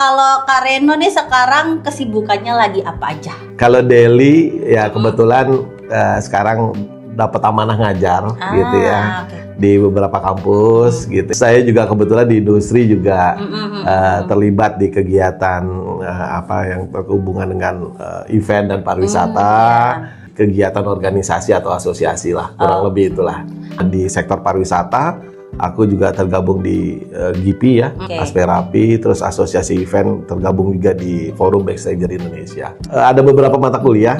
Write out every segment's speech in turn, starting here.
Kalau Kak Reno nih sekarang kesibukannya lagi apa aja? Kalau daily ya kebetulan sekarang dapat amanah ngajar gitu ya. Okay. Di beberapa kampus gitu. Saya juga kebetulan di industri juga terlibat di kegiatan yang berhubungan dengan event dan pariwisata, kegiatan organisasi atau asosiasi lah, kurang lebih itulah. Di sektor pariwisata, aku juga tergabung di GIPI ya, Asperapi, terus asosiasi event tergabung juga di Forum Backstager Indonesia. Ada beberapa mata kuliah,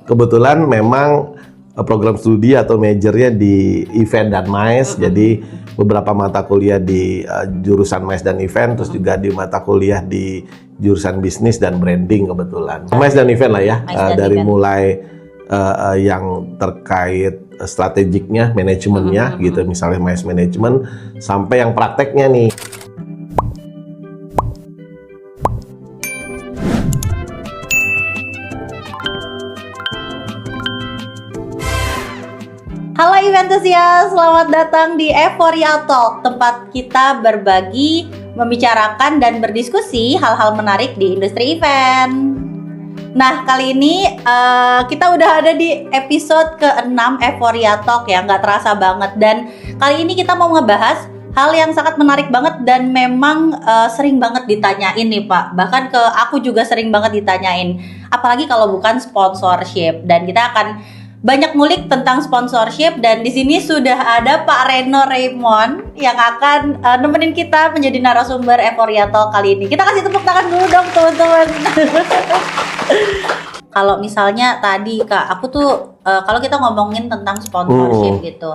kebetulan memang program studi atau majornya di event dan MICE, jadi beberapa mata kuliah di jurusan MICE dan event, terus juga di mata kuliah di jurusan bisnis dan branding kebetulan. MICE dan event lah ya, dari event. Mulai yang terkait strategiknya, manajemennya gitu, misalnya MICE management, sampai yang prakteknya nih. Halo Eventhusiast, selamat datang di Euphoria Talk, tempat kita berbagi, membicarakan dan berdiskusi hal-hal menarik di industri event. Nah, kali ini kita udah ada di episode ke-6 Euphoria Talk ya, nggak terasa banget. Dan kali ini kita mau ngebahas hal yang sangat menarik banget dan memang sering banget ditanyain nih Pak. Bahkan ke aku juga sering banget ditanyain, apalagi kalau bukan sponsorship. Dan kita akan banyak ngulik tentang sponsorship, dan di sini sudah ada Pak Reno Raymond yang akan nemenin kita menjadi narasumber Euphoria Talk kali ini. Kita kasih tepuk tangan dulu dong teman-teman. Kalau misalnya tadi Kak, aku tuh kalau kita ngomongin tentang sponsorship gitu,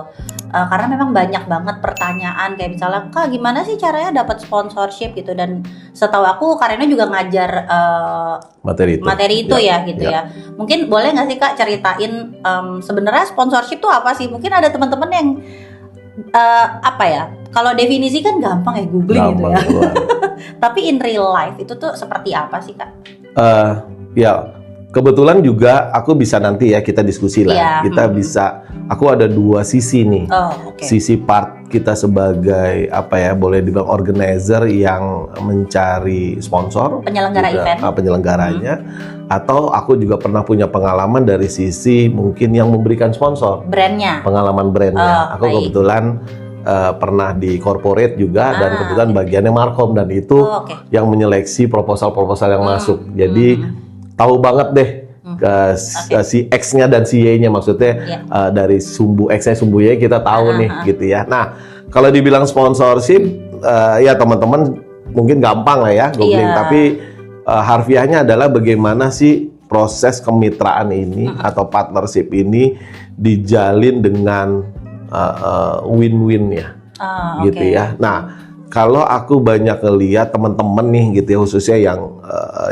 karena memang banyak banget pertanyaan kayak misalnya Kak gimana sih caranya dapat sponsorship gitu, dan setahu aku Kak Reno juga ngajar materi itu ya gitu ya. Mungkin boleh nggak sih Kak ceritain sebenarnya sponsorship tuh apa sih? Mungkin ada teman-teman yang kalau definisi kan gampang ya, googling gitu ya. Tapi in real life itu tuh seperti apa sih Kak? Kebetulan juga aku bisa nanti ya kita diskusi lah. Kita bisa, aku ada dua sisi nih. Sisi part kita sebagai boleh dibilang organizer yang mencari sponsor, penyelenggara juga, event, penyelenggaranya, atau aku juga pernah punya pengalaman dari sisi mungkin yang memberikan sponsor, brandnya, pengalaman brandnya. Aku kebetulan pernah di corporate juga, dan kebetulan bagiannya markom, dan itu yang menyeleksi proposal-proposal yang masuk. Jadi tahu banget deh si X-nya dan si Y-nya, maksudnya dari sumbu X-nya sumbu Y kita tahu nih gitu ya. Nah, kalau dibilang sponsorship ya teman-teman mungkin gampang lah ya googling, tapi harfiahnya adalah bagaimana sih proses kemitraan ini atau partnership ini dijalin dengan win-win ya, gitu ya. Nah, kalau aku banyak ngeliat teman-teman nih gitu ya, khususnya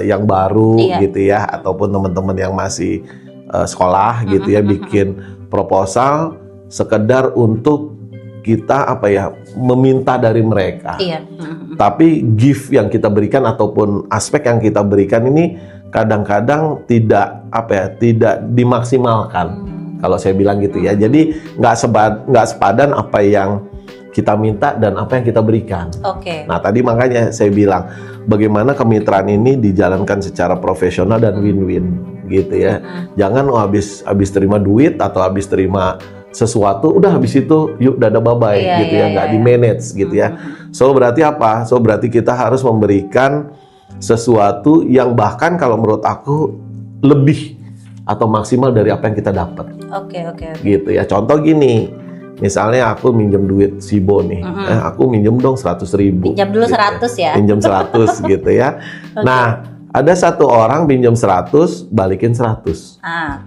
yang baru gitu ya, ataupun teman-teman yang masih sekolah gitu ya, bikin proposal sekedar untuk kita meminta dari mereka. Tapi gift yang kita berikan ataupun aspek yang kita berikan ini kadang-kadang tidak dimaksimalkan. Kalau saya bilang gitu ya. Jadi nggak sepadan apa yang kita minta dan apa yang kita berikan. Nah, tadi makanya saya bilang bagaimana kemitraan ini dijalankan secara profesional dan win-win gitu ya. Jangan habis terima duit atau habis terima sesuatu udah habis itu yuk dadah bye-bye gitu ya, nggak di-manage gitu ya. So berarti apa? So berarti kita harus memberikan sesuatu yang bahkan kalau menurut aku lebih atau maksimal dari apa yang kita dapat. Gitu ya. Contoh gini. Misalnya aku minjem duit Sibo nih, aku minjem dong 100.000. Pinjam dulu 100 gitu. ya? Pinjam 100 gitu ya. Nah, ada satu orang pinjam 100, balikin 100.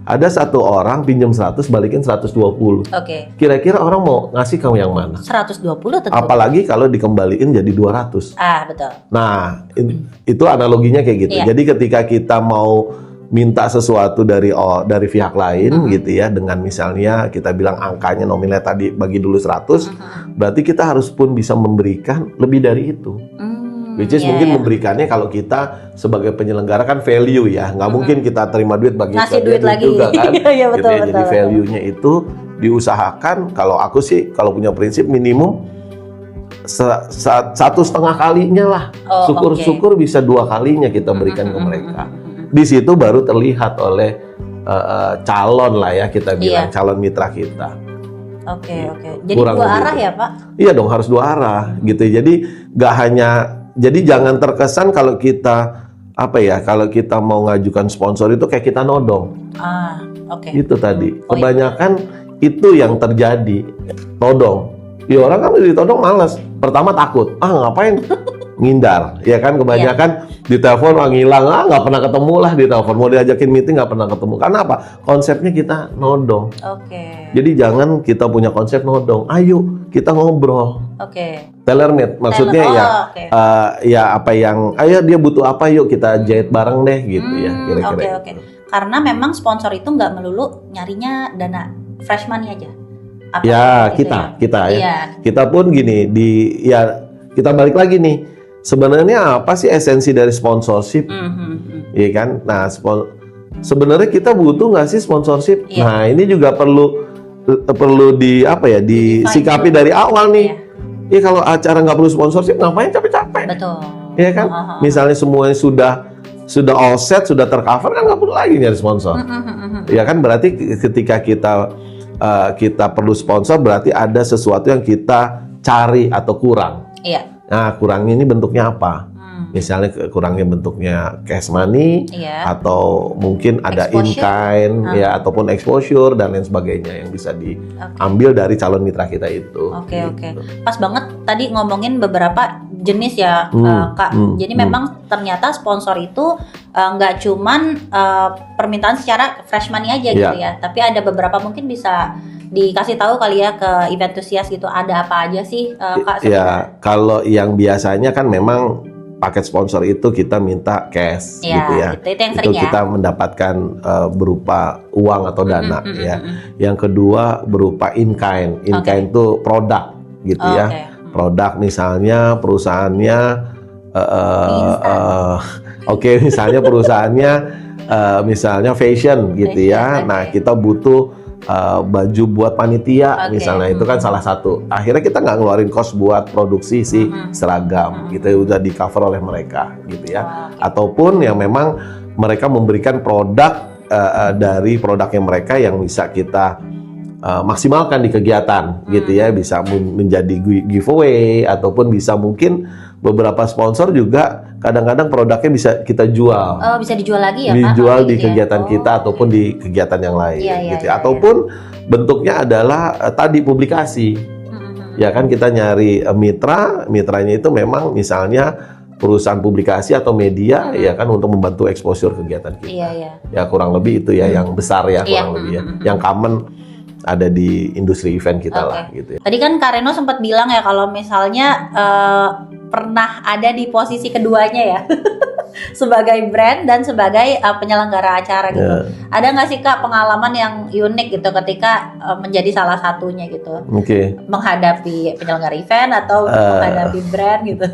Ada satu orang pinjam 100, balikin 120. Kira-kira orang mau ngasih kamu yang mana? 120 tentu. Apalagi kalau dikembaliin jadi 200. Betul. Nah, itu analoginya kayak gitu. Jadi ketika kita mau minta sesuatu dari pihak lain gitu ya, dengan misalnya kita bilang angkanya nominalnya tadi bagi dulu 100, berarti kita harus pun bisa memberikan lebih dari itu. Which is mungkin memberikannya kalau kita sebagai penyelenggara kan value ya, nggak mungkin kita terima duit bagi ngasih duit lagi juga kan. betul, Jadi value-nya itu diusahakan, kalau aku sih kalau punya prinsip minimum 1,5 kalinya lah. Syukur-syukur bisa 2 kalinya kita berikan ke mereka. Di situ baru terlihat oleh calon lah ya, kita bilang calon mitra kita. Oke. Jadi kurang 2 arah ya Pak? Iya dong, harus 2 arah gitu. Jadi nggak hanya, jadi jangan terkesan kalau kita kalau kita mau ngajukan sponsor itu kayak kita nodong. Itu tadi. Kebanyakan itu yang terjadi, todong. Ya orang kan ditodong malas. Pertama takut, ngapain? Ngindar, ya kan kebanyakan di telepon ngilang, nggak pernah ketemu lah di telepon, mau diajakin meeting nggak pernah ketemu. Karena apa? Konsepnya kita nodong. Jadi jangan kita punya konsep nodong. Ayo kita ngobrol. Tailor-made, maksudnya ayo dia butuh apa, yuk kita jahit bareng deh gitu ya kira-kira. Karena memang sponsor itu nggak melulu nyarinya dana fresh money aja. Kita pun gini kita balik lagi nih. Sebenarnya apa sih esensi dari sponsorship? Iya kan? Nah, sebenarnya kita butuh nggak sih sponsorship? Nah, ini juga perlu disikapi dari awal nih. Iya, kalau acara nggak perlu sponsorship, ngapain capek-capek? Betul. Iya kan? Misalnya semuanya sudah all set, sudah tercover, kan nggak perlu lagi nyari sponsor. Iya kan? Berarti ketika kita perlu sponsor, berarti ada sesuatu yang kita cari atau kurang. Nah, kurangnya ini bentuknya apa? Misalnya kurangnya bentuknya cash money, atau mungkin ada in-kind, ataupun exposure dan lain sebagainya yang bisa diambil dari calon mitra kita itu. Pas banget tadi ngomongin beberapa jenis ya, Kak. Jadi memang ternyata sponsor itu nggak cuman permintaan secara fresh money aja gitu ya, tapi ada beberapa mungkin bisa dikasih tahu kali ya ke Eventusiast gitu, ada apa aja sih Kak? Kalau yang biasanya kan memang paket sponsor itu kita minta cash gitu ya. Itu yang sering kita mendapatkan berupa uang atau dana ya. Yang kedua berupa in-kind. In-kind itu produk gitu ya. Produk misalnya perusahaannya misalnya perusahaannya misalnya fashion gitu ya. Nah, kita butuh baju buat panitia misalnya, itu kan salah satu. Akhirnya kita nggak ngeluarin cost buat produksi seragam gitu, udah di cover oleh mereka gitu ya. Ataupun yang memang mereka memberikan produk dari produknya mereka yang bisa kita maksimalkan di kegiatan gitu ya, bisa menjadi giveaway, ataupun bisa mungkin beberapa sponsor juga kadang-kadang produknya bisa kita jual. Bisa dijual lagi ya, dijual di kegiatan kita ataupun di kegiatan yang lain gitu. Ataupun bentuknya adalah tadi publikasi. Ya kan, kita nyari mitranya itu memang misalnya perusahaan publikasi atau media ya kan, untuk membantu exposure kegiatan kita. Ya kurang lebih itu ya yang besar ya, kurang lebih ya. Yang common ada di industri event kita lah gitu ya. Tadi kan Kak Reno sempat bilang ya kalau misalnya pernah ada di posisi keduanya ya sebagai brand dan sebagai penyelenggara acara gitu. Ada nggak sih Kak pengalaman yang unik gitu ketika menjadi salah satunya gitu? Menghadapi penyelenggara event atau menghadapi brand gitu?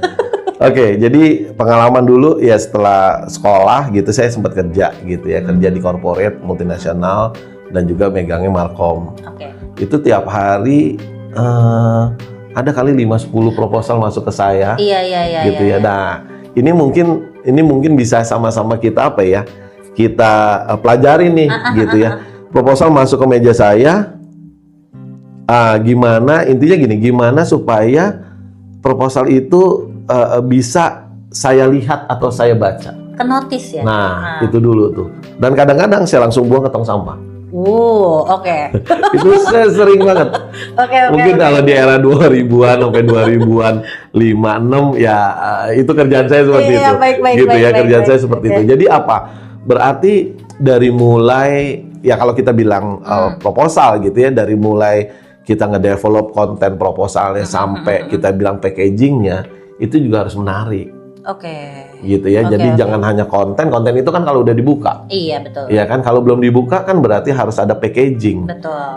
Jadi pengalaman dulu ya, setelah sekolah gitu saya sempat kerja gitu ya, kerja di corporate multinasional dan juga megangnya Markom. Itu tiap hari ada kali 5-10 proposal masuk ke saya. Gitu ya. Nah, ini mungkin bisa sama-sama kita kita pelajari nih gitu ya. Proposal masuk ke meja saya, gimana supaya proposal itu bisa saya lihat atau saya baca. Ke-notice ya? Nah, itu dulu tuh. Dan kadang-kadang saya langsung buang ke tong sampah. Itu saya sering banget. Mungkin kalau di era 2000-an sampai 2000-an 5-6 ya, itu kerjaan saya seperti itu. Kerjaan saya seperti itu. Jadi apa? Berarti dari mulai ya, kalau kita bilang proposal gitu ya, dari mulai kita ngedevelop konten proposalnya sampai kita bilang packagingnya, itu juga harus menarik. Gitu ya. Jadi jangan hanya konten itu kan kalau udah dibuka. Iya, betul. Iya kan, kalau belum dibuka kan berarti harus ada packaging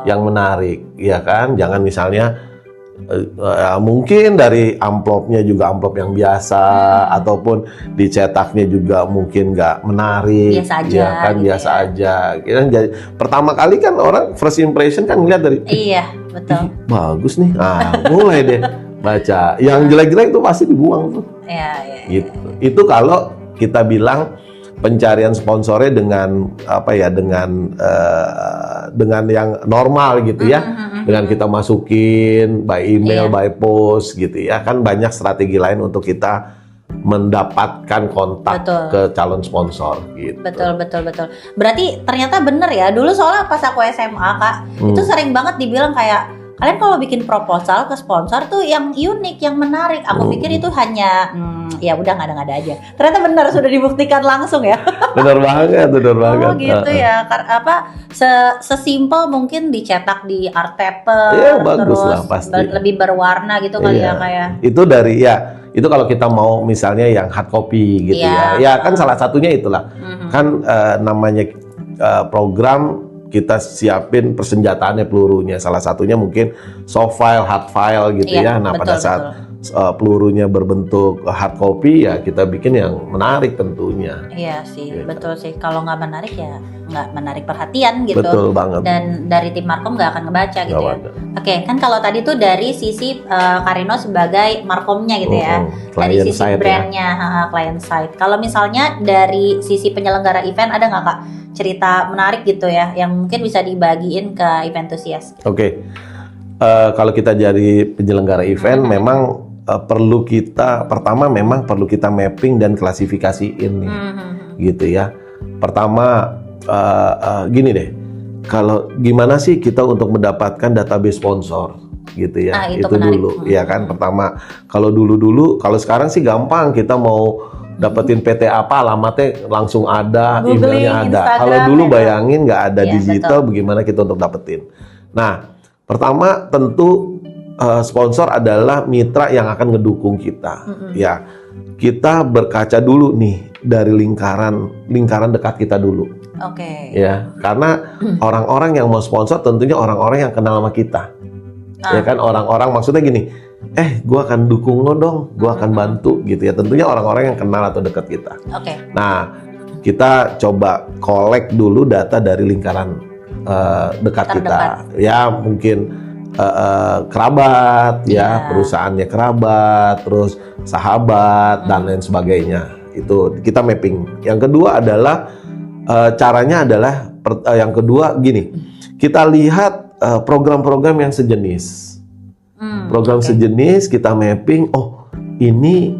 yang menarik, ya kan? Jangan misalnya mungkin dari amplopnya juga amplop yang biasa, ataupun dicetaknya juga mungkin nggak menarik, biasa aja, ya kan, biasa aja. Jadi pertama kali kan orang first impression kan ngeliat dari, betul. bagus nih, mulai deh Baca. Yang jelek-jelek itu pasti dibuang tuh. Iya. Gitu. Itu kalau kita bilang pencarian sponsornya dengan apa ya, dengan yang normal gitu ya. Dengan kita masukin by email, by post gitu ya. Kan banyak strategi lain untuk kita mendapatkan kontak ke calon sponsor gitu. Betul. Berarti ternyata bener ya. Dulu soalnya pas aku SMA, Kak, itu sering banget dibilang kayak kalian kalau bikin proposal ke sponsor tuh yang unik, yang menarik. Aku pikir itu hanya ya udah ngada-ngada aja. Ternyata benar, sudah dibuktikan langsung ya. Benar banget. Oh gitu ya. Sesimpel mungkin dicetak di art paper, ya, bagus terus lah, pasti. Lebih berwarna gitu kali ya kayak. Itu dari itu kalau kita mau misalnya yang hard copy gitu ya. Ya kan salah satunya itulah. Kan namanya program kita siapin persenjataannya, pelurunya. Salah satunya mungkin soft file, hard file gitu ya. Nah, pada saat pelurunya berbentuk hard copy ya kita bikin yang menarik tentunya. Iya sih, betul sih. Kalau nggak menarik ya nggak menarik perhatian gitu. Betul banget. Dan dari tim Markom nggak akan ngebaca gitu ya. Oke, kan kalau tadi tuh dari sisi Karino sebagai Markomnya gitu ya. Dari sisi brandnya, client side. Kalau misalnya dari sisi penyelenggara event ada nggak Kak cerita menarik gitu ya yang mungkin bisa dibagiin ke Eventusiast? Oke. Kalau kita jadi penyelenggara event memang perlu kita mapping dan klasifikasiin nih. Gitu ya. Pertama gini deh. Kalau gimana sih kita untuk mendapatkan database sponsor gitu ya. Itu dulu ya kan. Pertama, kalau kalau sekarang sih gampang, kita mau dapetin PT apa, alamatnya langsung ada, emailnya ada. Kalau dulu bayangin nggak ada digital, bagaimana kita untuk dapetin? Nah, pertama tentu sponsor adalah mitra yang akan ngedukung kita. Ya, kita berkaca dulu nih dari lingkaran dekat kita dulu. Oke. Ya, karena orang-orang yang mau sponsor tentunya orang-orang yang kenal sama kita. Ya kan, orang-orang maksudnya gini. Gue akan dukung lo dong, gue akan bantu gitu ya. Tentunya orang-orang yang kenal atau dekat kita. Nah, kita coba collect dulu data dari lingkaran dekat kita. Ya, mungkin kerabat, ya perusahaannya kerabat, terus sahabat dan lain sebagainya. Itu kita mapping. Yang kedua adalah caranya adalah yang kedua gini. Kita lihat program-program yang sejenis. Program sejenis kita mapping, ini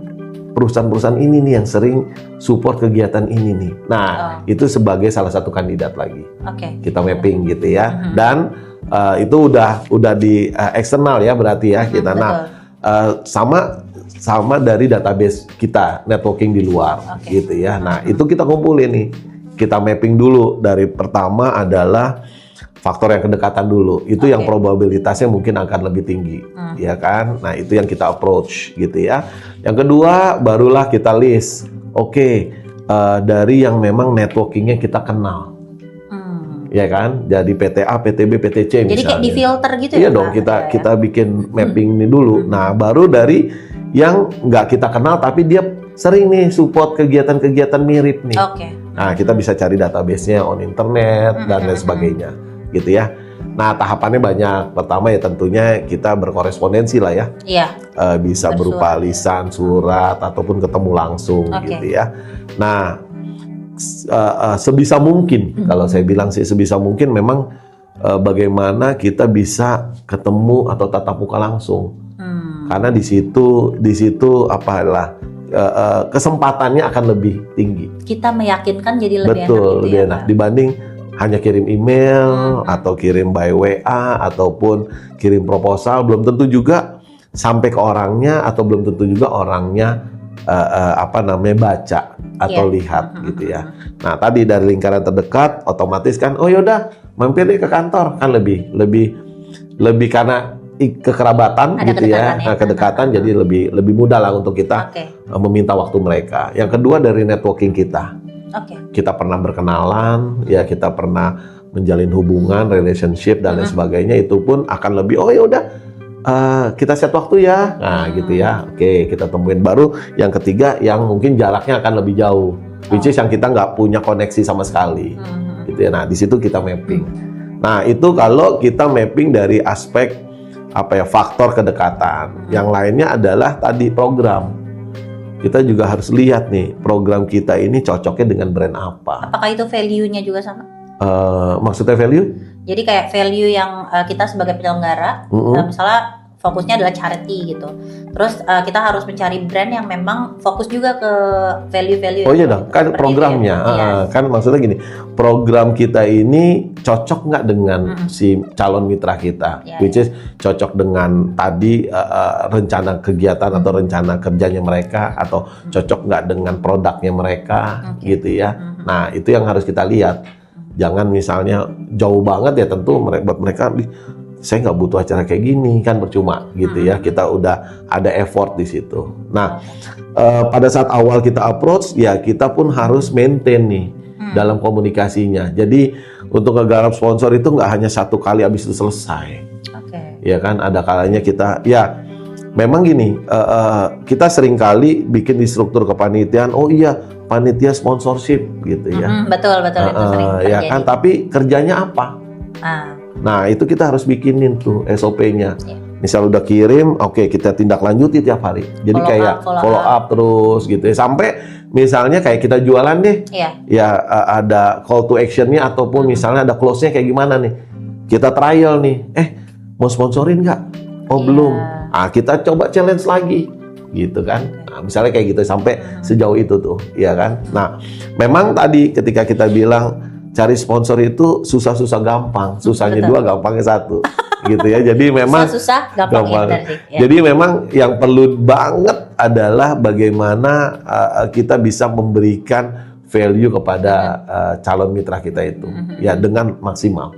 perusahaan-perusahaan ini nih yang sering support kegiatan ini nih. Nah, itu sebagai salah satu kandidat lagi. Kita mapping gitu ya. Dan itu udah di eksternal ya berarti ya kita. Nah, sama dari database kita, networking di luar gitu ya. Nah, itu kita kumpulin nih. Kita mapping dulu. Dari pertama adalah faktor yang kedekatan dulu, itu yang probabilitasnya mungkin akan lebih tinggi, ya kan? Nah, itu yang kita approach gitu ya. Yang kedua, barulah kita list, dari yang memang networkingnya kita kenal, ya kan? Jadi PTA, PTB, PTC misalnya. Jadi kayak di filter gitu ya? Iya dong, kita bikin mapping ini dulu. Nah, baru dari yang nggak kita kenal tapi dia sering nih support kegiatan-kegiatan mirip nih. Nah, kita bisa cari database-nya on internet dan lain sebagainya. Gitu ya. Nah, tahapannya banyak. Pertama ya tentunya kita berkorespondensi lah ya. Bisa berupa lisan, surat, ataupun ketemu langsung gitu ya. Nah, sebisa mungkin, kalau saya bilang sih sebisa mungkin memang bagaimana kita bisa ketemu atau tatap muka langsung. Karena di situ kesempatannya akan lebih tinggi. Kita meyakinkan jadi lebih enak gitu lebih enak dibanding hanya kirim email atau kirim by WA ataupun kirim proposal, belum tentu juga sampai ke orangnya atau belum tentu juga orangnya baca atau lihat gitu ya. Nah, tadi dari lingkaran terdekat otomatis kan yaudah mampir deh ke kantor, kan lebih karena kekerabatan gitu ya. Nah, kedekatan jadi lebih mudah lah untuk kita meminta waktu mereka. Yang kedua dari networking kita. Kita pernah berkenalan, ya kita pernah menjalin hubungan, relationship dan lain sebagainya, itu pun akan lebih yaudah kita set waktu ya. Nah, gitu ya. Kita temuin. Baru yang ketiga yang mungkin jaraknya akan lebih jauh, which is yang kita nggak punya koneksi sama sekali. Gitu ya. Nah, di situ kita mapping. Nah, itu kalau kita mapping dari aspek faktor kedekatan. Yang lainnya adalah tadi program. Kita juga harus lihat nih program kita ini cocoknya dengan brand apa. Apakah itu value-nya juga sama? Maksudnya value? Jadi kayak value yang kita sebagai penyelenggara, misalnya fokusnya adalah charity gitu. Terus kita harus mencari brand yang memang fokus juga ke value-value. Oh iya dong, kan programnya. Kan maksudnya gini, program kita ini cocok nggak dengan si calon mitra kita, which is cocok dengan tadi rencana kegiatan atau rencana kerjanya mereka, atau cocok nggak dengan produknya mereka, gitu ya. Nah itu yang harus kita lihat. Jangan misalnya jauh banget ya, tentu buat mereka saya nggak butuh acara kayak gini, kan percuma gitu ya. Kita udah ada effort di situ. Nah, pada saat awal kita approach ya kita pun harus maintain nih dalam komunikasinya. Jadi untuk ngegarap sponsor itu nggak hanya satu kali habis itu selesai. Ya kan, ada kalanya kita ya memang gini, kita sering kali bikin di struktur kepanitiaan, oh iya panitia sponsorship gitu ya. Betul itu sering terjadi. Ya kan, tapi kerjanya apa? Nah itu kita harus bikinin tuh SOP-nya. Misal udah kirim, oke, kita tindak lanjuti tiap hari. Jadi follow up terus gitu ya. Sampai misalnya kayak kita jualan deh, ya ada call to action-nya ataupun misalnya ada close-nya kayak gimana nih. Kita trial nih, mau sponsorin nggak? Oh belum. Kita coba challenge lagi, gitu kan. Nah, misalnya kayak gitu sampai sejauh itu tuh, ya kan. Nah memang tadi ketika kita bilang cari sponsor itu susah-susah gampang, susahnya dua, gampangnya satu, gitu ya. Jadi memang susah, gampang. Ya. Jadi memang yang perlu banget adalah bagaimana kita bisa memberikan value kepada calon mitra kita itu, ya dengan maksimal.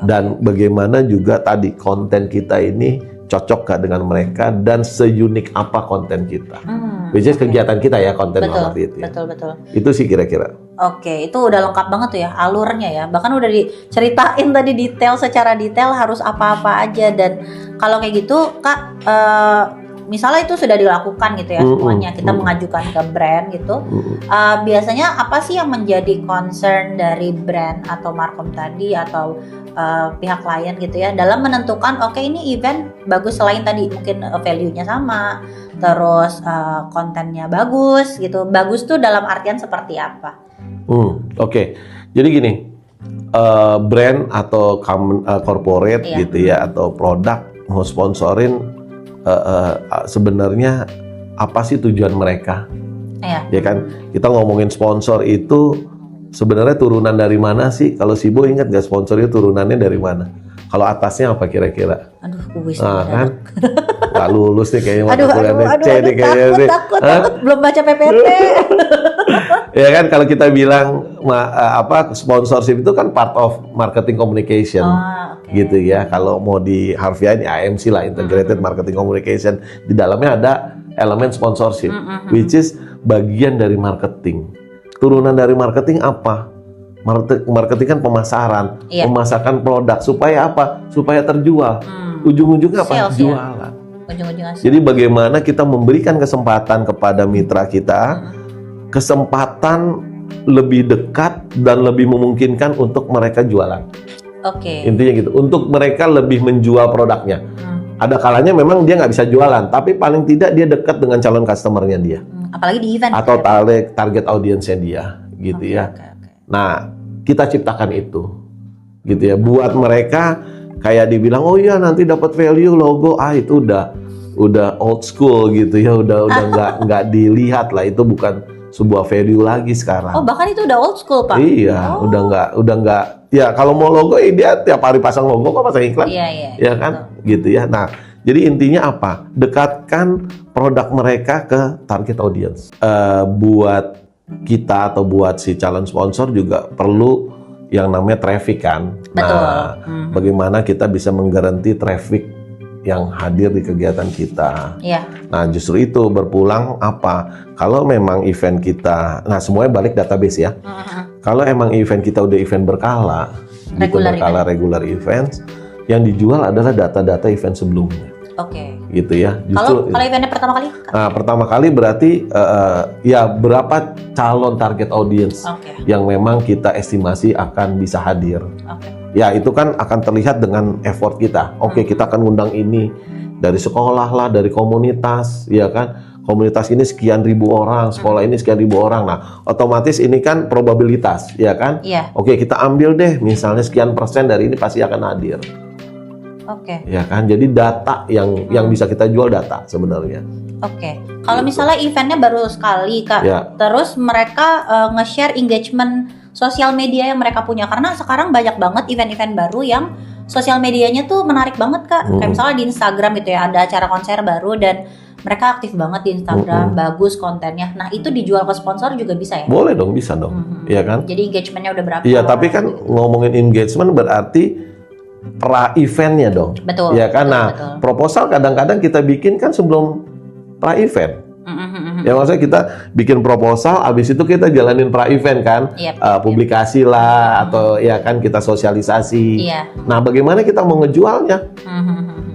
Dan bagaimana juga tadi konten kita ini cocok gak dengan mereka dan seunik apa konten kita. Which is kegiatan kita ya, konten seperti itu. Betul. Itu sih kira-kira. Itu udah lengkap banget tuh ya alurnya ya. Bahkan udah diceritain tadi secara detail harus apa-apa aja. Dan kalau kayak gitu Kak, misalnya itu sudah dilakukan gitu ya semuanya, kita mengajukan ke brand gitu. Biasanya apa sih yang menjadi concern dari brand atau markom tadi atau pihak klien gitu ya dalam menentukan ini event bagus, selain tadi mungkin value-nya sama, terus kontennya bagus gitu. Bagus tuh dalam artian seperti apa? Jadi gini, brand atau corporate gitu ya atau produk mau sponsorin, sebenarnya apa sih tujuan mereka? Ya kan, kita ngomongin sponsor itu sebenarnya turunan dari mana sih? Kalau Sibo ingat nggak sponsornya turunannya dari mana? Kalau atasnya apa kira-kira? Kan? Nggak lulus nih kayaknya mata kuliahnya C nih kayaknya. Takut, belum baca PPT. Ya kan, kalau kita bilang sponsorship itu kan part of marketing communication, gitu ya. Kalau mau di harfiahin IMC lah, integrated marketing communication. Di dalamnya ada elemen sponsorship, which is bagian dari marketing. Turunan dari marketing apa? Marketing kan pemasaran, memasarkan produk supaya apa? Supaya terjual. Ujung-ujungnya apa? Sales, jualan. Ujung-ujungnya. Jadi bagaimana kita memberikan kesempatan kepada mitra kita, kesempatan lebih dekat dan lebih memungkinkan untuk mereka jualan. Intinya gitu, untuk mereka lebih menjual produknya. Ada kalanya memang dia nggak bisa jualan, tapi paling tidak dia dekat dengan calon customernya dia. Apalagi di event. Atau target audiensnya dia, gitu ya. Nah, kita ciptakan itu, gitu ya. Buat mereka kayak dibilang, oh iya nanti dapat value logo, itu udah old school gitu ya, udah nggak dilihat lah, itu bukan sebuah value lagi sekarang. Bahkan itu udah old school Pak. Iya, udah nggak. Ya kalau mau logo, dia tiap hari pasang logo kok, pasang iklan, ya kan, gitu ya. Nah, jadi intinya apa? Dekatkan produk mereka ke target audience. Buat kita atau buat si calon sponsor juga perlu yang namanya traffic kan. Nah, bagaimana kita bisa menggaranti traffic yang hadir di kegiatan kita. Nah, justru itu berpulang apa? Kalau memang event kita, nah semuanya balik database ya. Kalau emang event kita udah event berkala, regular events, yang dijual adalah data-data event sebelumnya. Gitu ya. Kalau eventnya pertama kali? Nah, pertama kali berarti ya berapa calon target audience yang memang kita estimasi akan bisa hadir. Ya itu kan akan terlihat dengan effort kita. Oke, kita akan ngundang ini dari sekolah lah, dari komunitas, ya kan. Komunitas ini sekian ribu orang, sekolah ini sekian ribu orang. Nah, otomatis ini kan probabilitas, ya kan? Iya. Oke, kita ambil deh misalnya sekian persen dari ini pasti akan hadir. Oke. Ya kan? Jadi data yang bisa kita jual data sebenarnya. Oke. Kalau misalnya eventnya baru sekali, Kak. Ya. Terus mereka nge-share engagement sosial media yang mereka punya, karena sekarang banyak banget event-event baru yang sosial medianya tuh menarik banget, Kak. Kayak misalnya di Instagram gitu ya, ada acara konser baru dan mereka aktif banget di Instagram, bagus kontennya. Nah, itu dijual ke sponsor juga bisa ya? Boleh dong, bisa dong. Iya kan? Jadi engagementnya udah berapa? Iya, tapi kan ngomongin engagement berarti pra eventnya dong. Betul. Ya kan? Betul, nah, betul. proposal kadang-kadang kita bikin kan sebelum pra event. Ya maksudnya kita bikin proposal, abis itu kita jalanin pra event kan, publikasi lah atau ya kan kita sosialisasi. Iya. Nah, bagaimana kita mau ngejualnya?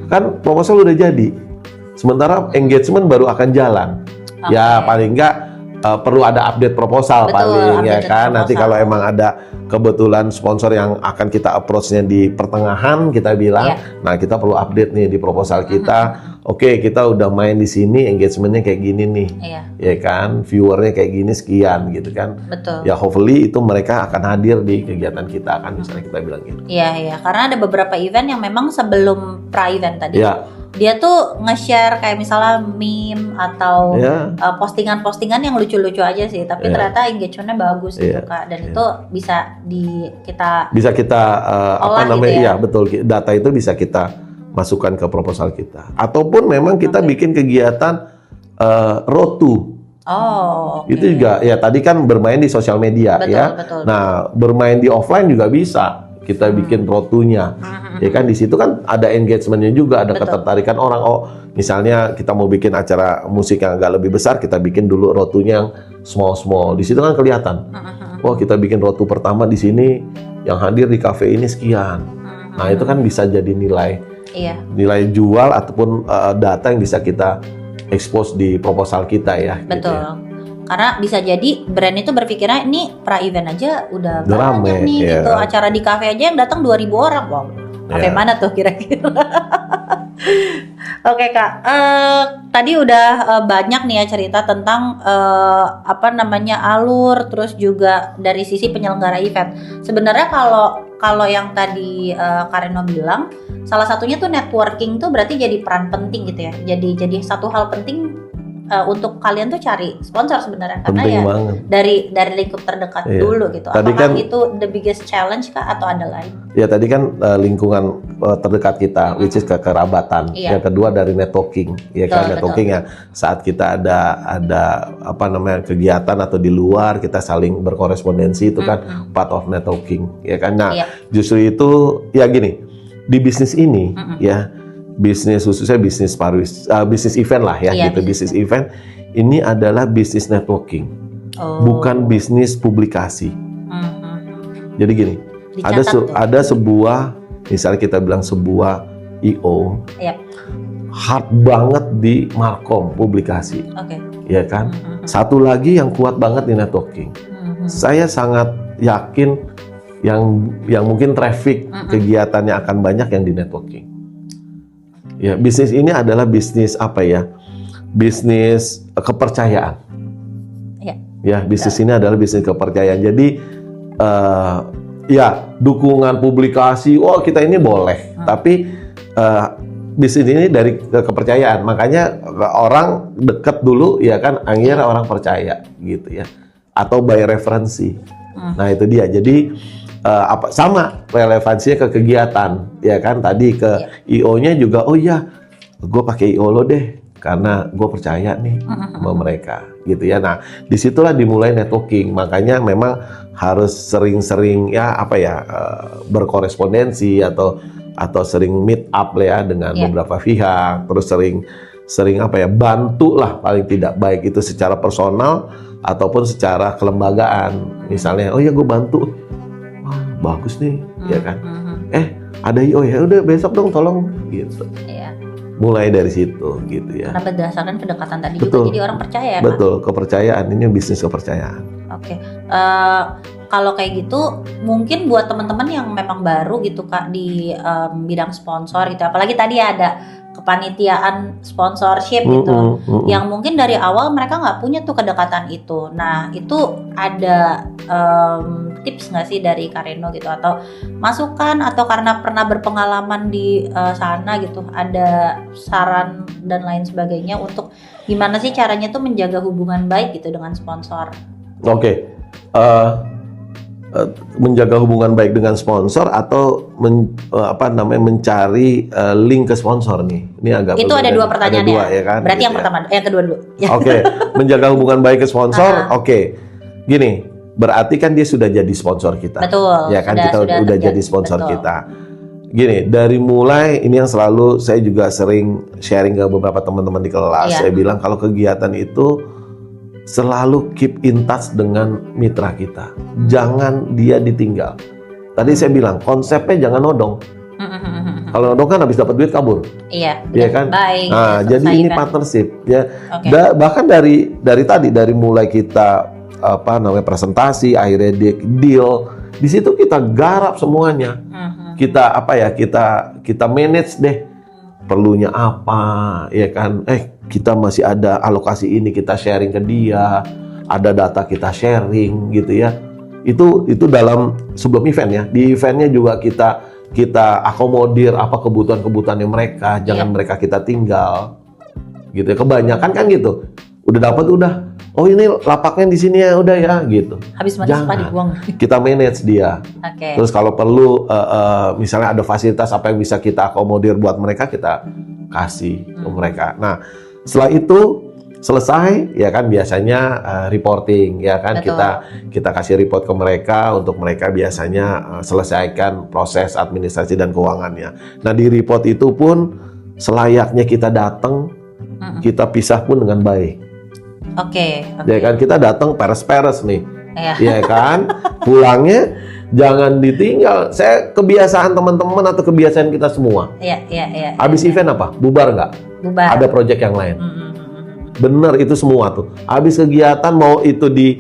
Kan proposal udah jadi, sementara engagement baru akan jalan. Ya paling enggak perlu ada update proposal. Betul, paling ya update kan. proposal. Nanti kalau emang ada kebetulan sponsor yang akan kita approach-nya di pertengahan, kita bilang, nah kita perlu update nih di proposal kita. Oke, kita udah main di sini, engagementnya kayak gini nih, ya kan, viewernya kayak gini sekian gitu kan. Betul. Ya hopefully itu mereka akan hadir di kegiatan kita kan, misalnya kita bilang gitu. Iya, karena ada beberapa event yang memang sebelum pra-event tadi, dia tuh nge-share kayak misalnya meme atau postingan-postingan yang lucu-lucu aja sih, tapi ternyata engagementnya bagus gitu, Kak, dan itu bisa kita apa namanya, gitu ya? iya betul, data itu bisa kita masukkan ke proposal kita, ataupun memang kita bikin kegiatan road to. Itu juga ya tadi kan bermain di sosial media. Betul. Nah, bermain di offline juga bisa kita bikin road to-nya. Ya kan di situ kan ada engagement-nya juga, ada ketertarikan orang. Oh, misalnya kita mau bikin acara musik yang agak lebih besar, kita bikin dulu road to-nya yang small. Di situ kan kelihatan. Oh, kita bikin road to pertama di sini, yang hadir di kafe ini sekian. Nah, itu kan bisa jadi nilai jual ataupun data yang bisa kita expose di proposal kita ya. Betul. Gitu ya. Karena bisa jadi brand itu berpikirnya ini pra event aja udah banyak nih gitu. Acara di kafe aja yang datang 2.000 orang. Wow. Kafe mana tuh kira-kira? Oke, Kak. Tadi udah banyak nih ya cerita tentang alur, terus juga dari sisi penyelenggara event. Sebenarnya kalau yang tadi Kak Reno bilang, salah satunya tuh networking tuh berarti jadi peran penting gitu ya. Jadi satu hal penting untuk kalian tuh cari sponsor sebenarnya, karena penting ya banget. dari lingkup terdekat dulu gitu. Tadi Apakah kan, itu the biggest challenge Kak atau ada lain? Ya tadi kan lingkungan terdekat kita, which is kekerabatan. Yang kedua dari networking, ya kan, networking ya. Saat kita ada kegiatan atau di luar kita saling berkorespondensi, itu kan part of networking, ya kan. Nah, justru itu ya gini, di bisnis ini ya, bisnis khususnya bisnis event lah ya, gitu. Bisnis event ini adalah bisnis networking, bukan bisnis publikasi. Jadi gini, ada sebuah, misalnya kita bilang sebuah IO, hard banget di markom publikasi, ya kan. Satu lagi yang kuat banget di networking. Saya sangat yakin yang mungkin traffic kegiatannya akan banyak yang di networking. Ya, bisnis ini adalah bisnis bisnis kepercayaan. Ya, bisnis ini adalah bisnis kepercayaan. Jadi dukungan publikasi, kita ini boleh, tapi bisnis ini dari kepercayaan. Makanya orang deket dulu, ya kan, akhirnya orang percaya gitu ya. Atau by referensi. Nah, itu dia. Jadi sama relevansinya ke kegiatan, ya kan. Tadi ke IO-nya juga, gue pakai IO lo deh karena gue percaya nih sama mereka, gitu ya. Nah, disitulah dimulai networking. Makanya memang harus sering-sering berkorespondensi atau sering meet up lah ya dengan beberapa pihak, terus sering bantu lah, paling tidak, baik itu secara personal ataupun secara kelembagaan. Misalnya, gue bantu, bagus nih, ya kan. Ada IO, ya udah besok dong tolong, gitu. Mulai dari situ, gitu ya. Karena berdasarkan kedekatan tadi juga, jadi orang percaya. Betul, kepercayaan ini bisnis kepercayaan. Oke. Kalau kayak gitu, mungkin buat teman-teman yang memang baru gitu Kak di bidang sponsor gitu, apalagi tadi ada kepanitiaan sponsorship gitu, yang mungkin dari awal mereka nggak punya tuh kedekatan itu. Nah itu ada tips nggak sih dari Kak Reno gitu, atau masukan, atau karena pernah berpengalaman di sana gitu, ada saran dan lain sebagainya untuk gimana sih caranya tuh menjaga hubungan baik gitu dengan sponsor? Oke. Menjaga hubungan baik dengan sponsor atau mencari link ke sponsor nih. Ini agak itu ada 2 pertanyaan ada 2, ya kan? Berarti gitu yang pertama, yang kedua dulu. Oke. Menjaga hubungan baik ke sponsor. Oke. Gini, berarti kan dia sudah jadi sponsor kita. Betul. Ya kan, kita udah jadi sponsor betul. kita. Gini, dari mulai ini yang selalu saya juga sering sharing ke beberapa teman-teman di kelas. Saya bilang kalau kegiatan itu selalu keep in touch dengan mitra kita. Jangan dia ditinggal. Tadi saya bilang konsepnya jangan nodong. Kalau nodong kan habis dapat duit kabur. Iya, ya kan? Baik. Nah, jadi ini partnership ya. Bahkan dari mulai kita presentasi, akhirnya deal. Di situ kita garap semuanya. Kita manage deh. Perlunya apa, ya kan? Kita masih ada alokasi ini, kita sharing ke dia, ada data kita sharing gitu ya. Itu dalam sebelum event ya. Di eventnya juga kita akomodir apa kebutuhan-kebutuhannya mereka, jangan mereka kita tinggal. Gitu ya. Kebanyakan kan gitu. Udah dapat oh ini lapaknya di sini ya, udah ya gitu. Habis mandi sempat dibuang. Kita manage dia. Terus kalau perlu misalnya ada fasilitas apa yang bisa kita akomodir buat mereka, kita kasih ke mereka. Nah, setelah itu selesai ya kan biasanya reporting ya kan. Kita kasih report ke mereka, untuk mereka biasanya selesaikan proses administrasi dan keuangannya. Nah, di report itu pun selayaknya kita datang, kita pisah pun dengan baik. Ya kan, kita datang peres-peres nih. Ya kan, pulangnya jangan ditinggal. Saya kebiasaan teman-teman atau kebiasaan kita semua. Habis event apa? Bubar nggak? Bubar. Ada project yang lain. Bener itu semua tuh. Habis kegiatan mau itu di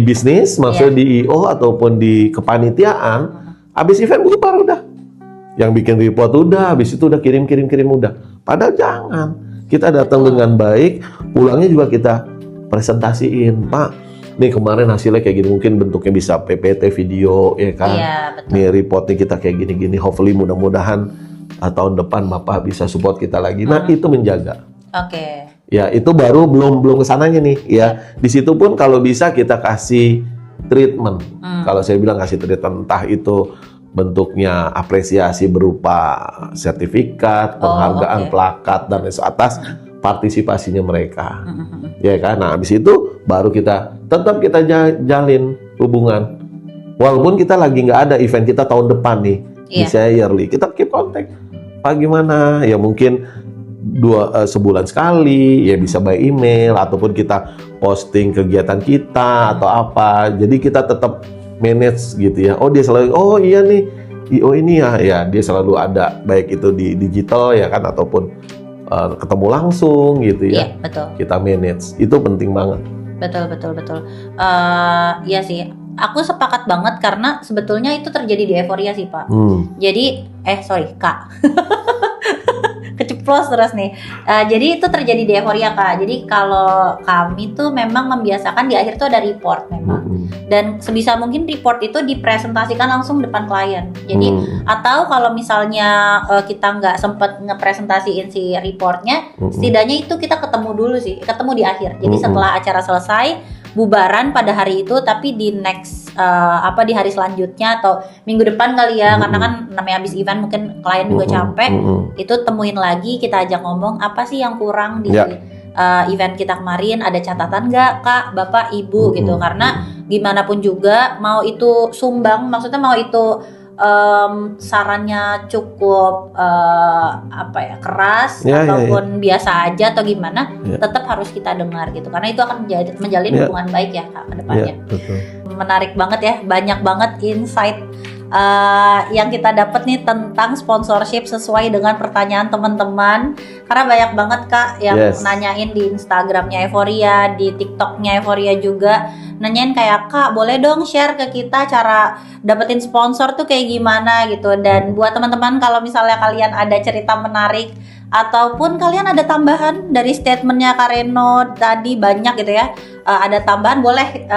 bisnis, maksudnya di IO ataupun di kepanitiaan, habis event bubar udah. Yang bikin report udah, habis itu udah kirim udah. Padahal jangan. Kita datang dengan baik, pulangnya juga kita presentasiin, Pak. Nih kemarin hasilnya kayak gini, mungkin bentuknya bisa PPT video, ya kan? Nih reportnya kita kayak gini-gini. Hopefully mudah-mudahan tahun depan Bapak bisa support kita lagi. Nah itu menjaga. Ya itu baru belum kesananya nih, ya. Di situ pun kalau bisa kita kasih treatment. Kalau saya bilang kasih treatment, entah itu bentuknya apresiasi berupa sertifikat, penghargaan, plakat, dan atas partisipasinya mereka. Ya kan? Nah, habis itu baru kita jalin hubungan. Walaupun kita lagi nggak ada event kita tahun depan nih, bisa yearly, kita keep contact. Pak gimana? Ya mungkin sebulan sekali, ya bisa by email, ataupun kita posting kegiatan kita atau apa. Jadi kita tetap manage gitu ya. Oh dia selalu, oh iya nih IO ini ya dia selalu ada, baik itu di digital ya kan, ataupun ketemu langsung gitu ya. Iya, betul. Kita manage, itu penting banget. Betul. Iya sih, aku sepakat banget karena sebetulnya itu terjadi di Euphoria sih Pak. Jadi, Kak. Keceplos terus nih. Jadi itu terjadi di Euphoria Kak. Jadi kalau kami tuh memang membiasakan di akhir tuh ada report memang. Dan sebisa mungkin report itu dipresentasikan langsung depan klien. Jadi atau kalau misalnya kita nggak sempet ngepresentasiin si reportnya, setidaknya itu kita ketemu dulu sih, ketemu di akhir. Jadi setelah acara selesai, bubaran pada hari itu, tapi di next di hari selanjutnya atau minggu depan kali ya, karena kan namanya habis event mungkin klien juga capek, itu temuin lagi, kita ajak ngomong apa sih yang kurang di event kita kemarin, ada catatan nggak Kak, Bapak, Ibu gitu, karena gimana pun juga mau itu sumbang, maksudnya mau itu sarannya cukup keras ataupun biasa aja atau gimana, tetap harus kita dengar gitu, karena itu akan menjalin hubungan baik ya Kak ke depannya. Menarik banget ya, banyak banget insight yang kita dapat nih tentang sponsorship sesuai dengan pertanyaan teman-teman. Karena banyak banget Kak yang nanyain di Instagramnya Euphoria, di TikToknya Euphoria juga nanyain kayak, Kak boleh dong share ke kita cara dapetin sponsor tuh kayak gimana gitu. Dan buat teman-teman kalau misalnya kalian ada cerita menarik ataupun kalian ada tambahan dari statementnya Kak Reno tadi banyak gitu ya, ada tambahan boleh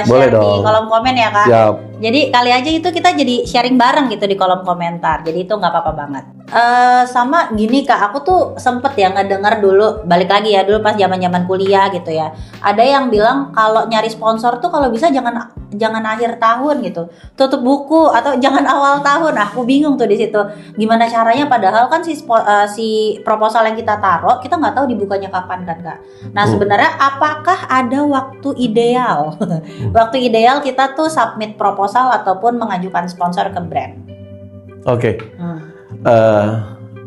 share di kolom komen ya Kak. Siap. Jadi kali aja itu kita jadi sharing bareng gitu di kolom komentar. Jadi itu nggak apa-apa banget. Sama gini Kak, aku tuh sempet ya ngedenger dulu, balik lagi ya dulu pas zaman-zaman kuliah gitu ya. Ada yang bilang kalau nyari sponsor tuh kalau bisa jangan akhir tahun gitu, tutup buku atau jangan awal tahun. Aku bingung tuh di situ. Gimana caranya? Padahal kan si proposal yang kita taruh kita nggak tahu dibukanya kapan kan Kak. Nah sebenarnya apakah ada waktu ideal? Waktu ideal kita tuh submit proposal ataupun mengajukan sponsor ke brand. Oke.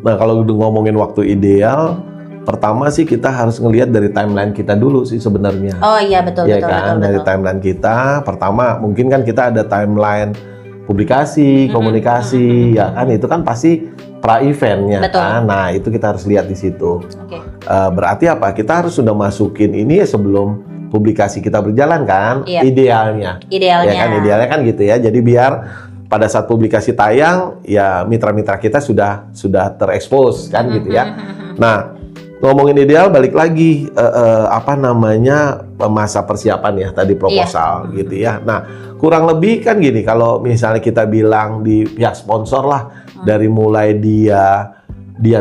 Nah kalau udah ngomongin waktu ideal, pertama sih kita harus ngelihat dari timeline kita dulu sih sebenarnya. Oh iya betul ya betul. Kan betul, dari betul. timeline kita, pertama mungkin kan kita ada timeline publikasi, komunikasi, ya kan itu kan pasti pra eventnya kan. Nah itu kita harus lihat di situ. Okay. Berarti apa? Kita harus sudah masukin ini ya sebelum publikasi kita berjalan kan. Iya. Idealnya. Ya kan idealnya kan gitu ya. Jadi biar pada saat publikasi tayang ya mitra-mitra kita sudah terekspos kan gitu ya. Nah, ngomongin ideal balik lagi masa persiapan ya tadi proposal gitu ya. Nah, kurang lebih kan gini kalau misalnya kita bilang di pihak sponsor lah dari mulai dia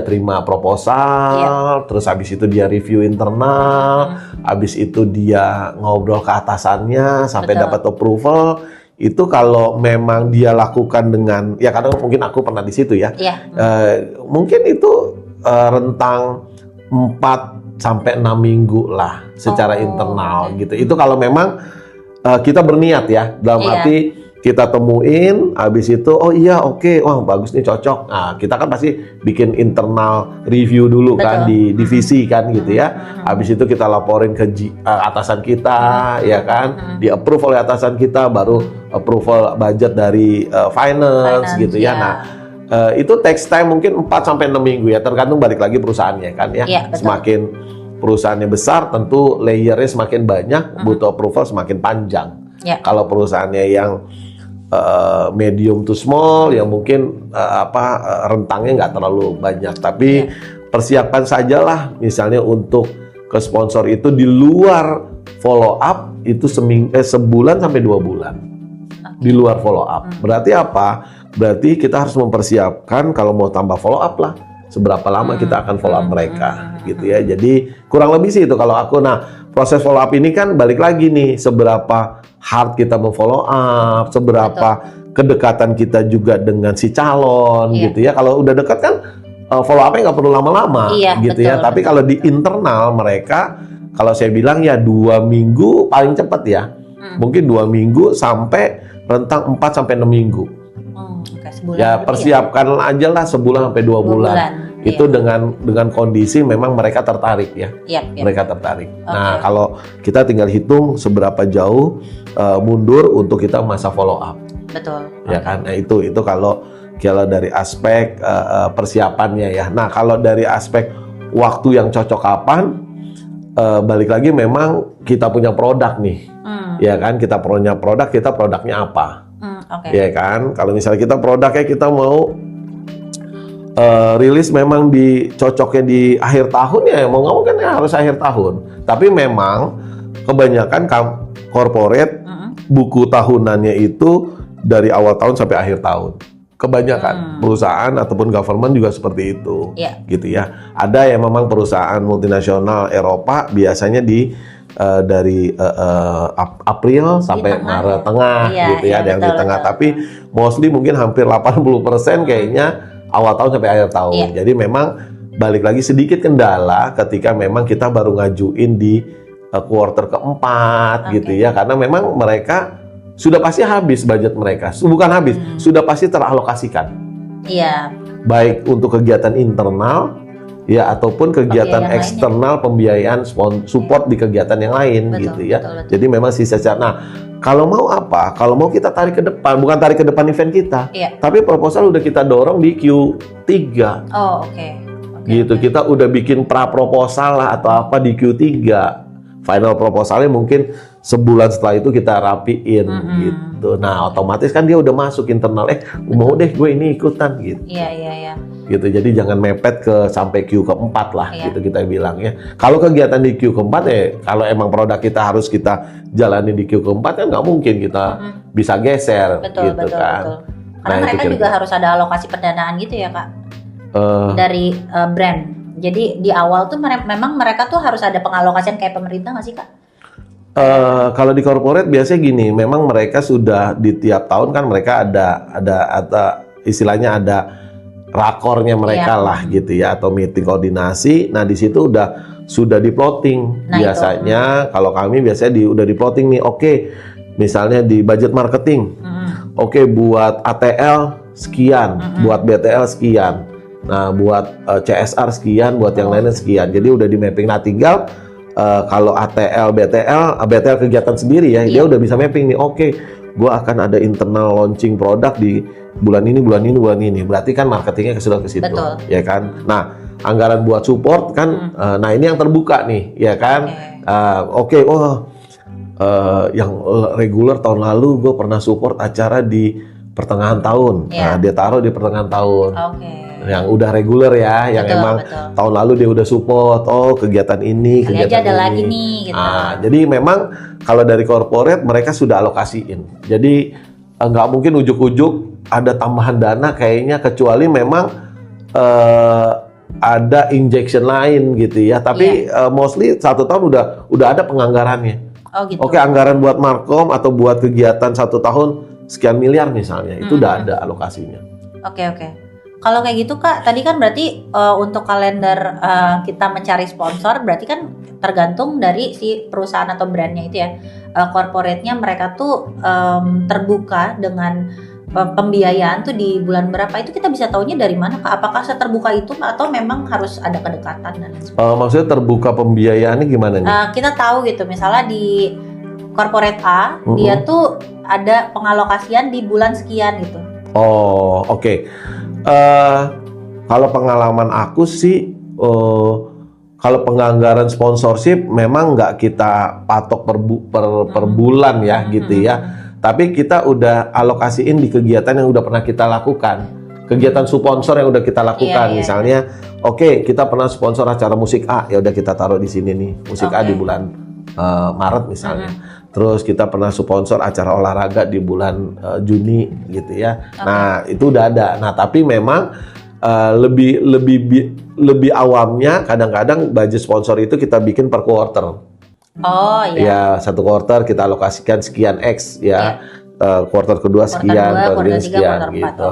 terima proposal, terus habis itu dia review internal, habis itu dia ngobrol ke atasannya sampai dapat approval. Itu kalau memang dia lakukan dengan ya kadang mungkin aku pernah di situ ya. Mungkin itu rentang 4 sampai 6 minggu lah secara internal gitu. Itu kalau memang kita berniat ya dalam arti kita temuin, habis itu wah bagus nih cocok. Nah kita kan pasti bikin internal review dulu kan di divisi kan gitu ya. Habis itu kita laporin ke atasan kita ya kan, di approve oleh atasan kita, baru approval budget dari finance gitu ya. Nah itu takes time mungkin 4 sampai 6 minggu ya, tergantung balik lagi perusahaannya kan ya. Semakin perusahaannya besar tentu layernya semakin banyak, butuh approval semakin panjang. Kalau perusahaannya yang medium to small yang mungkin rentangnya nggak terlalu banyak, tapi persiapan sajalah misalnya untuk ke sponsor itu di luar follow up itu sebulan sampai 2 bulan di luar follow up. Berarti apa? Berarti kita harus mempersiapkan kalau mau tambah follow up lah seberapa lama kita akan follow up mereka gitu ya. Jadi kurang lebih sih itu kalau aku. Nah proses follow up ini kan balik lagi nih, seberapa hard kita memfollow up, seberapa kedekatan kita juga dengan si calon gitu ya. Kalau udah dekat kan follow up-nya nggak perlu lama-lama gitu ya. Tapi kalau di internal mereka, kalau saya bilang ya 2 minggu paling cepat ya. Mungkin 2 minggu sampai rentang 4 sampai 6 minggu. Ya persiapkan aja lah sebulan sampai 2 bulan. Itu dengan kondisi memang mereka tertarik ya. Mereka tertarik. Nah, kalau kita tinggal hitung seberapa jauh mundur untuk kita masa follow up. Betul. Ya kan? Nah, itu kalau dari aspek persiapannya ya. Nah, kalau dari aspek waktu yang cocok kapan, balik lagi memang kita punya produk nih. Ya kan? Kita punya produk, kita produknya apa? Ya kan? Kalau misalnya kita produknya kita mau rilis memang cocoknya di akhir tahun ya mau nggak mau kan ya harus akhir tahun. Tapi memang kebanyakan corporate buku tahunannya itu dari awal tahun sampai akhir tahun. Kebanyakan perusahaan ataupun government juga seperti itu, gitu ya. Ada yang memang perusahaan multinasional Eropa biasanya dari April sampai Maret tengah, gitu ya. Ada yang di tengah, tapi mostly mungkin hampir 80% kayaknya awal tahun sampai akhir tahun. Jadi memang balik lagi sedikit kendala ketika memang kita baru ngajuin di quarter keempat gitu ya, karena memang mereka sudah pasti habis budget mereka, bukan habis, sudah pasti teralokasikan. Baik untuk kegiatan internal Ya, ataupun kegiatan eksternal pembiayaan support di kegiatan yang lain gitu ya. Betul. Jadi memang sisa. Nah, kalau mau apa? Kalau mau kita tarik ke depan, bukan tarik ke depan event kita, tapi proposal udah kita dorong di Q3. Oh, oke. Gitu, kita udah bikin pra proposal lah atau apa di Q3. Final proposalnya mungkin sebulan setelah itu kita rapiin gitu. Nah, otomatis kan dia udah masuk internal. Mau deh gue ini ikutan gitu. Iya. Gitu, jadi jangan mepet ke sampai Q keempat lah, gitu kita bilang ya. Kalau kegiatan di Q keempat kalau emang produk kita harus kita jalani di Q keempat kan nggak mungkin kita bisa geser, betul, gitu betul, kan. Betul. Karena mereka juga harus ada alokasi pendanaan gitu ya Kak, dari brand. Jadi di awal tuh memang mereka tuh harus ada pengalokasian kayak pemerintah nggak sih Kak? Kalau di corporate biasanya gini, memang mereka sudah di tiap tahun kan mereka ada istilahnya ada rakornya mereka lah gitu ya, atau meeting koordinasi. Nah di situ sudah di plotting biasanya. Kalau kami biasanya udah di plotting nih. Oke, misalnya di budget marketing. Oke, buat ATL sekian, buat BTL sekian. Nah buat CSR sekian, buat yang lainnya sekian. Jadi udah di mapping. Nah tinggal kalau ATL, BTL kegiatan sendiri ya, dia udah bisa mapping nih. Oke, gue akan ada internal launching produk di bulan ini. Berarti kan marketingnya sudah ke situ, ya kan? Nah, anggaran buat support kan, nah ini yang terbuka nih, ya kan? Yang reguler tahun lalu gue pernah support acara di pertengahan tahun. Nah, dia taruh di pertengahan tahun. Yang udah reguler ya, yang emang tahun lalu dia udah support. Oh, kegiatan ini, kegiatan ada ini. lagi nih, gitu. Jadi memang kalau dari corporate mereka sudah alokasiin. Jadi nggak mungkin ujuk-ujuk ada tambahan dana kayaknya, kecuali memang ada injection lain gitu ya. Tapi mostly 1 tahun udah ada penganggarannya. Oh, gitu. Oke, anggaran buat markom atau buat kegiatan 1 tahun sekian miliar misalnya, itu udah ada alokasinya. Oke. Kalau kayak gitu Kak, tadi kan berarti untuk kalender kita mencari sponsor berarti kan tergantung dari si perusahaan atau brandnya itu ya. Corporate-nya mereka tuh terbuka dengan pembiayaan tuh di bulan berapa, itu kita bisa taunya dari mana Kak? Apakah seterbuka itu atau memang harus ada kedekatan dan lain sebagainya? Maksudnya terbuka pembiayaannya gimana nih? Kita tahu gitu, misalnya di corporate A, dia tuh ada pengalokasian di bulan sekian gitu. Oh, oke. Kalau pengalaman aku sih, kalau penganggaran sponsorship memang nggak kita patok per bulan ya gitu ya. Tapi kita udah alokasiin di kegiatan yang udah pernah kita lakukan. Kegiatan sponsor yang udah kita lakukan. Misalnya, oke, kita pernah sponsor acara musik A, ya udah kita taruh di sini nih. Musik A di bulan Maret misalnya. Terus kita pernah sponsor acara olahraga di bulan Juni gitu ya. Nah, itu udah ada. Nah, tapi memang lebih awamnya kadang-kadang budget sponsor itu kita bikin per quarter. Oh iya. Ya, 1 quarter kita alokasikan sekian X ya. Quarter kedua sekian, quarter sekian gitu.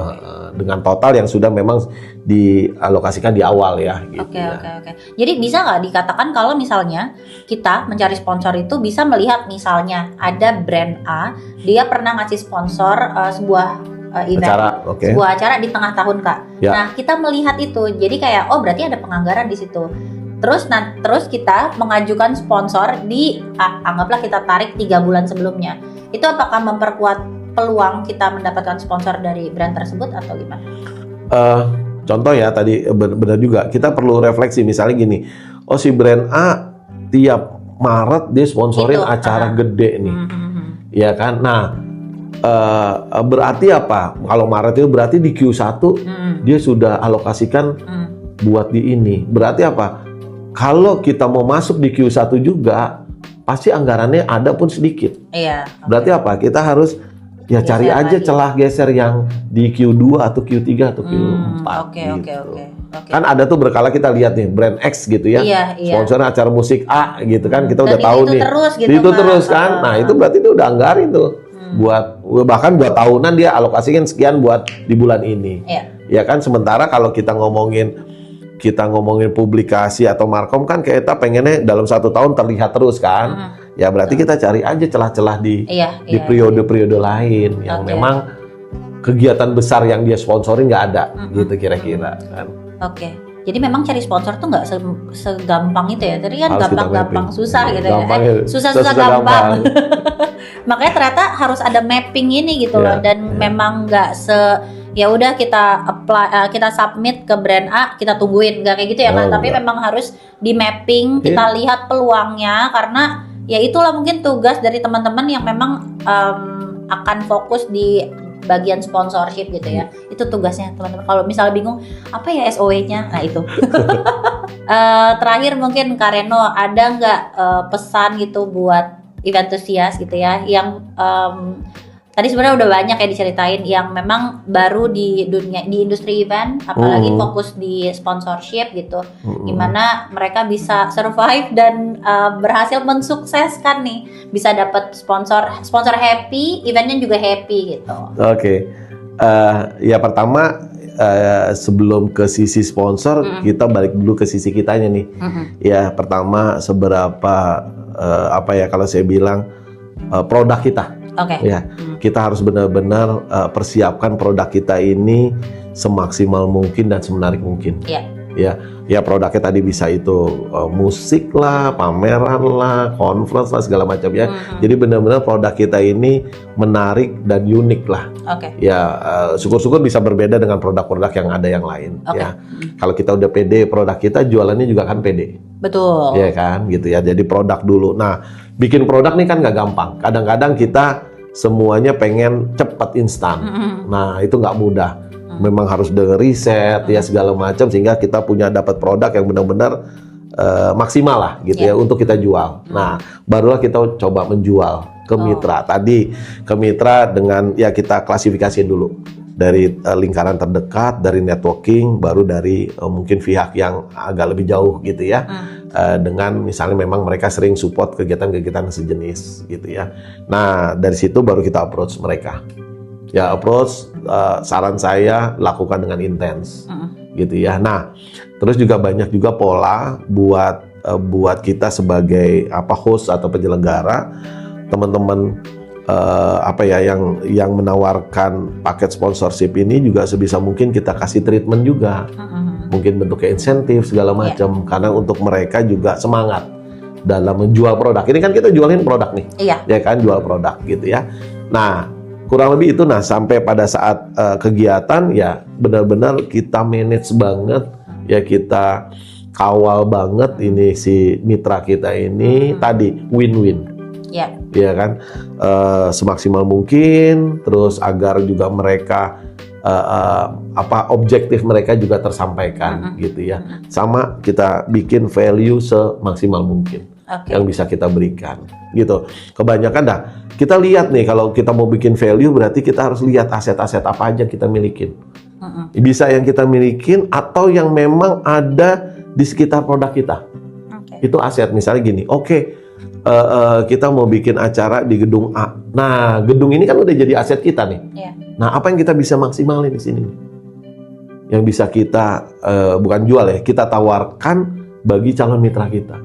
Dengan total yang sudah memang dialokasikan di awal ya. Gitu. Oke. Jadi bisa nggak dikatakan kalau misalnya kita mencari sponsor itu bisa melihat misalnya ada brand A, dia pernah ngasih sponsor sebuah event, sebuah acara di tengah tahun Kak. Nah kita melihat itu, jadi kayak berti ada penganggaran di situ. Terus kita mengajukan sponsor di anggaplah kita tarik 3 bulan sebelumnya. Itu apakah memperkuat peluang kita mendapatkan sponsor dari brand tersebut atau gimana? Contoh ya tadi benar juga, kita perlu refleksi misalnya gini. Oh, si brand A tiap Maret dia sponsorin acara gede nih. Ya kan? Nah, berarti apa? Kalau Maret itu berarti di Q1 dia sudah alokasikan buat di ini. Berarti apa? Kalau kita mau masuk di Q1 juga, pasti anggarannya ada pun sedikit. Iya. Berarti apa? Kita harus cari aja celah geser yang di Q2 atau Q3 atau Q4. Oke. Kan ada tuh berkala kita lihat nih, brand X gitu ya. Iya. Sponsornya acara musik A gitu kan, kita udah Dan tahu itu nih. Terus gitu, itu terus kan. Nah, itu berarti itu udah anggarin tuh. Bahkan buat tahunan dia alokasikan sekian buat di bulan ini. Iya. Ya kan, sementara kalau kita ngomongin publikasi atau markom kan kita pengennya dalam 1 tahun terlihat terus kan. Ya berarti kita cari aja celah-celah di periode-periode lain yang memang kegiatan besar yang dia sponsorin nggak ada gitu kira-kira kan. Oke. Jadi memang cari sponsor tuh nggak segampang itu ya. Tadi kan Harus gampang-gampang susah gitu gampang ya. Susah-susah gampang. Makanya ternyata harus ada mapping ini gitu loh. Dan memang nggak ya udah kita apply, kita submit ke brand A, kita tungguin, nggak kayak gitu ya kan. Tapi memang harus di mapping, kita lihat peluangnya, karena ya itulah mungkin tugas dari teman-teman yang memang akan fokus di bagian sponsorship gitu ya. Itu tugasnya teman-teman. Kalau misalnya bingung apa ya SOW-nya, nah itu. Terakhir mungkin Kak Reno, ada nggak pesan gitu buat eventhusiast gitu ya, yang tadi sebenarnya udah banyak ya diceritain yang memang baru di industri event, apalagi fokus di sponsorship gitu. Gimana mereka bisa survive dan berhasil mensukseskan nih, bisa dapat sponsor happy, eventnya juga happy gitu. Oke. Ya pertama sebelum ke sisi sponsor, kita balik dulu ke sisi kitanya nih. Ya pertama seberapa kalau saya bilang produk kita. Ya, kita harus benar-benar persiapkan produk kita ini semaksimal mungkin dan semenarik mungkin. Ya produknya tadi bisa itu musik lah, pameran lah, conference lah, segala macam ya. Jadi benar-benar produk kita ini menarik dan unik lah. Ya syukur-syukur bisa berbeda dengan produk-produk yang ada yang lain. Ya, kalau kita udah pede produk kita, jualannya juga kan pede. Betul. Ya kan, gitu ya. Jadi produk dulu. Nah, bikin produk nih kan nggak gampang. Kadang-kadang kita semuanya pengen cepat instan. Nah, itu nggak mudah. Memang harus dengan riset ya segala macam sehingga kita punya dapat produk yang benar-benar maksimal lah gitu ya untuk kita jual. Nah, barulah kita coba menjual ke mitra. Tadi ke mitra dengan ya kita klasifikasiin dulu dari lingkaran terdekat, dari networking, baru dari mungkin pihak yang agak lebih jauh gitu ya. Dengan misalnya memang mereka sering support kegiatan-kegiatan sejenis gitu ya. Nah, dari situ baru kita approach mereka. Ya approach, saran saya lakukan dengan intens gitu ya. Nah, terus juga banyak juga pola buat kita sebagai host atau penyelenggara, teman-teman yang menawarkan paket sponsorship ini juga sebisa mungkin kita kasih treatment juga. Mungkin bentuknya insentif segala macam, karena untuk mereka juga semangat dalam menjual produk. Ini kan kita jualin produk nih, ya kan, jual produk gitu ya. Nah, kurang lebih itu. Nah, sampai pada saat kegiatan ya benar-benar kita manage banget, ya kita kawal banget ini si mitra kita ini tadi win-win. Ya kan, semaksimal mungkin, terus agar juga mereka objektif mereka juga tersampaikan gitu ya. Sama kita bikin value semaksimal mungkin yang bisa kita berikan gitu. Kebanyakan kita lihat nih, kalau kita mau bikin value berarti kita harus lihat aset-aset apa aja kita milikin. Bisa yang kita milikin atau yang memang ada di sekitar produk kita. Itu aset. Misalnya gini, kita mau bikin acara di gedung A. Nah, gedung ini kan udah jadi aset kita nih. Nah, apa yang kita bisa maksimalin di sini? Yang bisa kita bukan jual ya, kita tawarkan bagi calon mitra kita.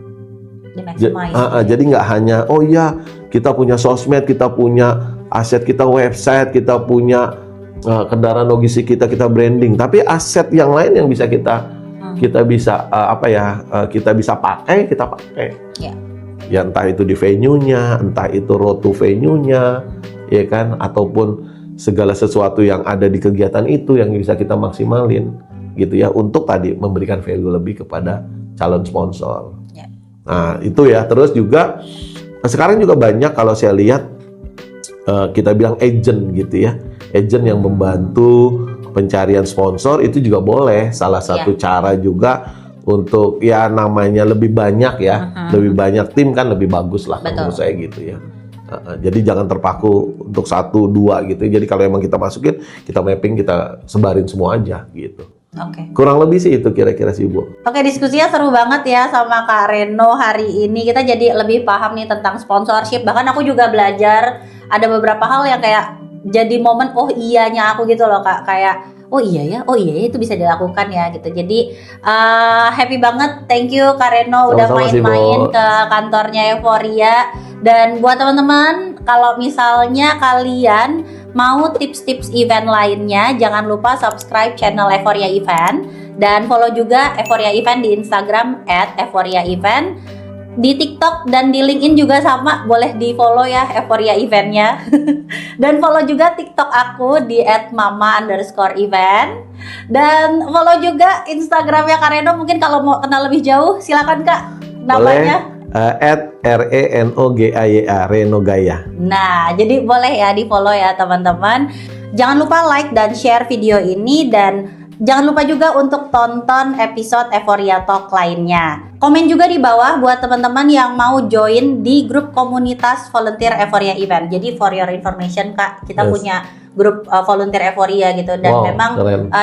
Jadi nggak hanya kita punya sosmed, kita punya aset, kita website, kita punya kendaraan logistik kita branding, tapi aset yang lain yang bisa kita bisa kita bisa pakai, kita pakai. Ya entah itu di venue-nya, entah itu road to venue-nya, ya kan, ataupun segala sesuatu yang ada di kegiatan itu yang bisa kita maksimalin gitu ya, untuk tadi memberikan value lebih kepada calon sponsor. Nah, itu ya. Terus juga sekarang juga banyak kalau saya lihat kita bilang agent gitu ya. Agent yang membantu pencarian sponsor itu juga boleh, salah satu cara juga untuk ya namanya lebih banyak ya, lebih banyak tim kan lebih bagus lah menurut saya gitu ya. Jadi jangan terpaku untuk 1, 2 gitu. Jadi kalau emang kita masukin, kita mapping, kita sebarin semua aja gitu. Kurang lebih sih itu kira-kira sih Bu. Diskusinya seru banget ya sama Kak Reno hari ini. Kita jadi lebih paham nih tentang sponsorship. Bahkan aku juga belajar ada beberapa hal yang kayak jadi momen iyanya aku gitu loh Kak. Kayak iya ya itu bisa dilakukan ya gitu. Jadi happy banget, thank you Kak Reno udah main-main ke kantornya Euphoria. Dan buat teman-teman, kalau misalnya kalian mau tips-tips event lainnya, jangan lupa subscribe channel Euphoria Event. Dan follow juga Euphoria Event di Instagram @euphoriaevent. Di TikTok dan di LinkedIn juga sama, boleh di follow ya Euphoria Eventnya. Dan follow juga TikTok aku di @mama_event. Dan follow juga Instagramnya Kak Reno. Mungkin kalau mau kenal lebih jauh, silakan Kak namanya. @renogaya, Renogaya. Nah, jadi boleh ya di follow ya teman-teman. Jangan lupa like dan share video ini, dan jangan lupa juga untuk tonton episode Euphoria Talk lainnya. Komen juga di bawah buat teman-teman yang mau join di grup komunitas volunteer Euphoria Event. Jadi for your information Kak, kita punya grup volunteer Euphoria gitu, dan memang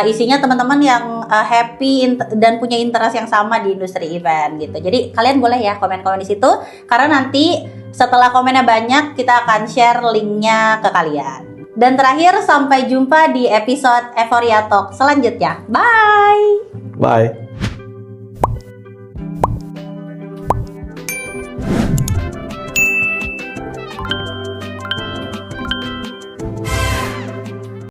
isinya teman-teman yang happy dan punya interest yang sama di industri event gitu. Jadi kalian boleh ya komen-komen di situ, karena nanti setelah komennya banyak kita akan share linknya ke kalian. Dan terakhir, sampai jumpa di episode Euphoria Talk selanjutnya. Bye! Bye!